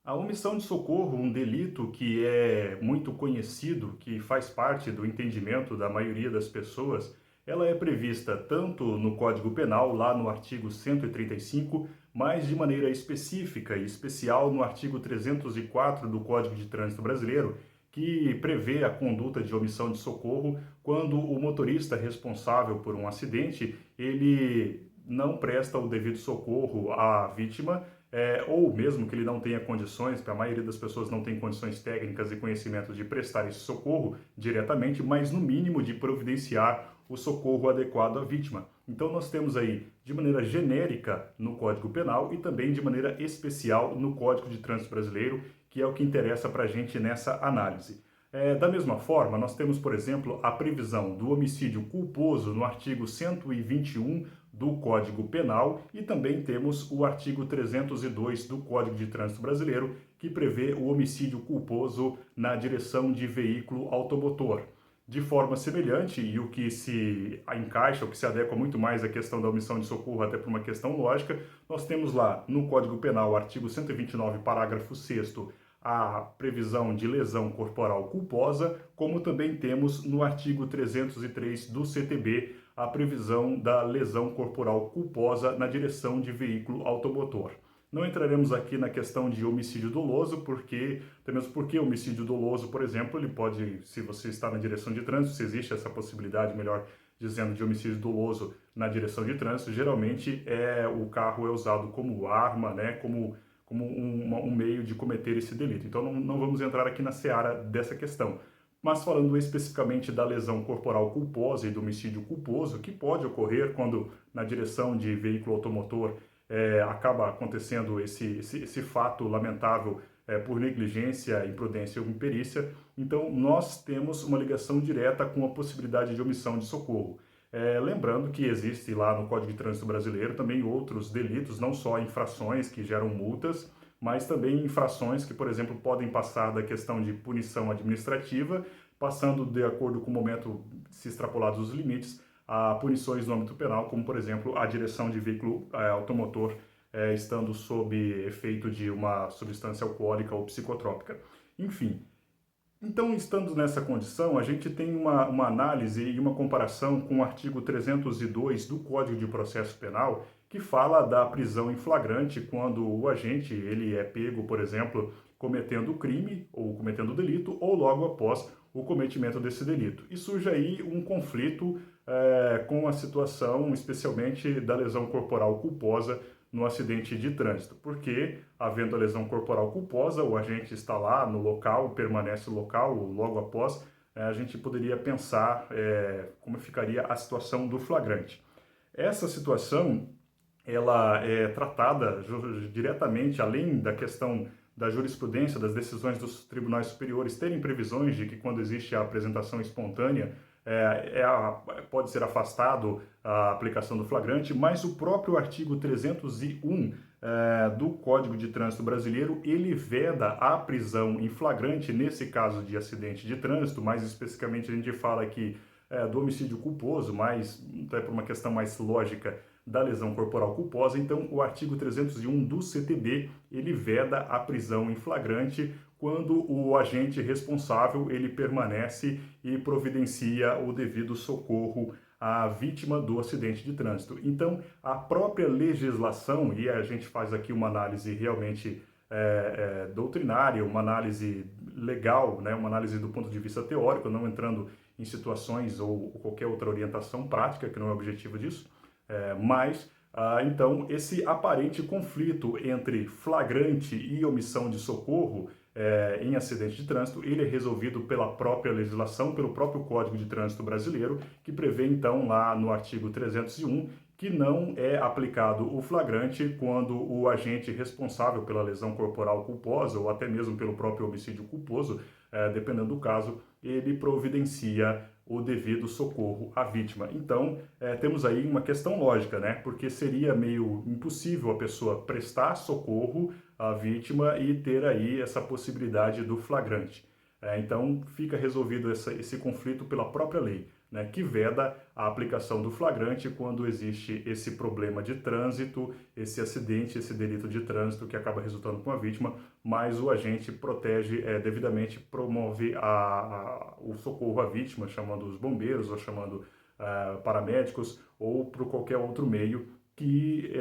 A omissão de socorro, um delito que é muito conhecido, que faz parte do entendimento da maioria das pessoas, ela é prevista tanto no Código Penal, lá no artigo 135, mas de maneira específica e especial no artigo 304 do Código de Trânsito Brasileiro, que prevê a conduta de omissão de socorro quando o motorista responsável por um acidente, ele não presta o devido socorro à vítima ou mesmo que ele não tenha condições, porque a maioria das pessoas não tem condições técnicas e conhecimentos de prestar esse socorro diretamente, mas no mínimo de providenciar o socorro adequado à vítima. Então nós temos aí de maneira genérica no Código Penal e também de maneira especial no Código de Trânsito Brasileiro, que é o que interessa para a gente nessa análise. Da mesma forma, nós temos, por exemplo, a previsão do homicídio culposo no artigo 121 do Código Penal e também temos o artigo 302 do Código de Trânsito Brasileiro, que prevê o homicídio culposo na direção de veículo automotor. De forma semelhante, e o que se encaixa, o que se adequa muito mais à questão da omissão de socorro, até por uma questão lógica, nós temos lá no Código Penal, artigo 129, parágrafo 6º, a previsão de lesão corporal culposa, como também temos no artigo 303 do CTB a previsão da lesão corporal culposa na direção de veículo automotor. Não entraremos aqui na questão de homicídio doloso, até mesmo porque homicídio doloso, por exemplo, ele pode, se você está na direção de trânsito, se existe essa possibilidade, melhor dizendo, de homicídio doloso na direção de trânsito, geralmente o carro é usado como arma, né, como um meio de cometer esse delito. Então não vamos entrar aqui na seara dessa questão. Mas falando especificamente da lesão corporal culposa e do homicídio culposo, que pode ocorrer quando na direção de veículo automotor acaba acontecendo esse fato lamentável por negligência, imprudência ou imperícia, então nós temos uma ligação direta com a possibilidade de omissão de socorro. Lembrando que existe lá no Código de Trânsito Brasileiro também outros delitos, não só infrações que geram multas, mas também infrações que, por exemplo, podem passar da questão de punição administrativa, passando de acordo com o momento, se extrapolados os limites, a punições no âmbito penal, como, por exemplo, a direção de veículo automotor estando sob efeito de uma substância alcoólica ou psicotrópica. Enfim, então, estando nessa condição, a gente tem uma análise e uma comparação com o artigo 302 do Código de Processo Penal, que fala da prisão em flagrante quando o agente ele é pego, por exemplo, cometendo crime ou cometendo delito ou logo após o cometimento desse delito. E surge aí um conflito com a situação, especialmente da lesão corporal culposa no acidente de trânsito, porque, havendo a lesão corporal culposa, o agente está lá no local, permanece no local logo após, a gente poderia pensar como ficaria a situação do flagrante. Essa situação, ela é tratada diretamente, além da questão da jurisprudência, das decisões dos tribunais superiores terem previsões de que quando existe a apresentação espontânea, pode ser afastado a aplicação do flagrante, mas o próprio artigo 301 do Código de Trânsito Brasileiro, ele veda a prisão em flagrante nesse caso de acidente de trânsito, mais especificamente a gente fala aqui do homicídio culposo, mas até por uma questão mais lógica da lesão corporal culposa. Então o artigo 301 do CTB, ele veda a prisão em flagrante quando o agente responsável ele permanece e providencia o devido socorro à vítima do acidente de trânsito. Então, a própria legislação, e a gente faz aqui uma análise realmente doutrinária, uma análise legal, né, uma análise do ponto de vista teórico, não entrando em situações ou qualquer outra orientação prática, que não é o objetivo disso, então, esse aparente conflito entre flagrante e omissão de socorro em acidente de trânsito, ele é resolvido pela própria legislação, pelo próprio Código de Trânsito Brasileiro, que prevê então lá no artigo 301 que não é aplicado o flagrante quando o agente responsável pela lesão corporal culposa ou até mesmo pelo próprio homicídio culposo, dependendo do caso, ele providencia o devido socorro à vítima. Então, temos aí uma questão lógica, né? Porque seria meio impossível a pessoa prestar socorro à vítima e ter aí essa possibilidade do flagrante. Então, fica resolvido esse conflito pela própria lei. né, que veda a aplicação do flagrante quando existe esse problema de trânsito, esse acidente, esse delito de trânsito que acaba resultando com a vítima, mas o agente protege devidamente, promove o socorro à vítima, chamando os bombeiros ou chamando paramédicos ou por qualquer outro meio que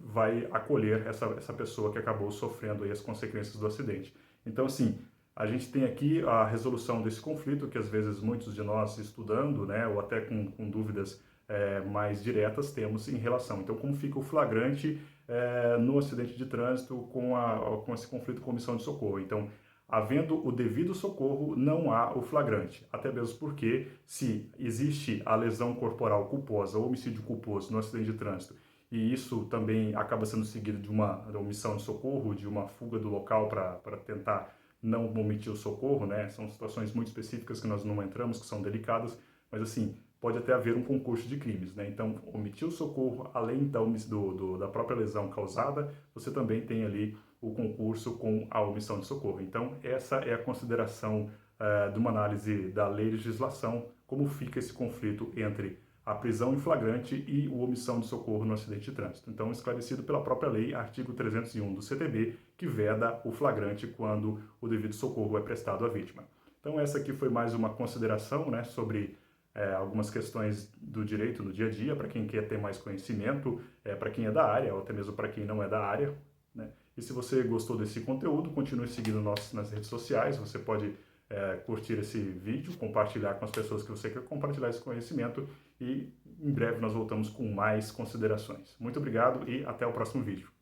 vai acolher essa pessoa que acabou sofrendo aí as consequências do acidente. Então, assim, a gente tem aqui a resolução desse conflito, que às vezes muitos de nós estudando, né, ou até com dúvidas mais diretas temos em relação. Então, como fica o flagrante no acidente de trânsito com esse conflito com omissão de socorro? Então, havendo o devido socorro, não há o flagrante. Até mesmo porque, se existe a lesão corporal culposa ou homicídio culposo no acidente de trânsito, e isso também acaba sendo seguido de uma omissão de socorro, de uma fuga do local para tentar não omitir o socorro, né? São situações muito específicas que nós não entramos, que são delicadas, mas assim, pode até haver um concurso de crimes, né? Então, omitir o socorro, além então da própria lesão causada, você também tem ali o concurso com a omissão de socorro. Então, essa é a consideração de uma análise da lei e legislação, como fica esse conflito entre a prisão em flagrante e a omissão de socorro no acidente de trânsito. Então, esclarecido pela própria lei, artigo 301 do CTB, que veda o flagrante quando o devido socorro é prestado à vítima. Então, essa aqui foi mais uma consideração, né, sobre algumas questões do direito no dia a dia, para quem quer ter mais conhecimento, para quem é da área, ou até mesmo para quem não é da área, né? E se você gostou desse conteúdo, continue seguindo nós nas redes sociais, você pode curtir esse vídeo, compartilhar com as pessoas que você quer compartilhar esse conhecimento e em breve nós voltamos com mais considerações. Muito obrigado e até o próximo vídeo.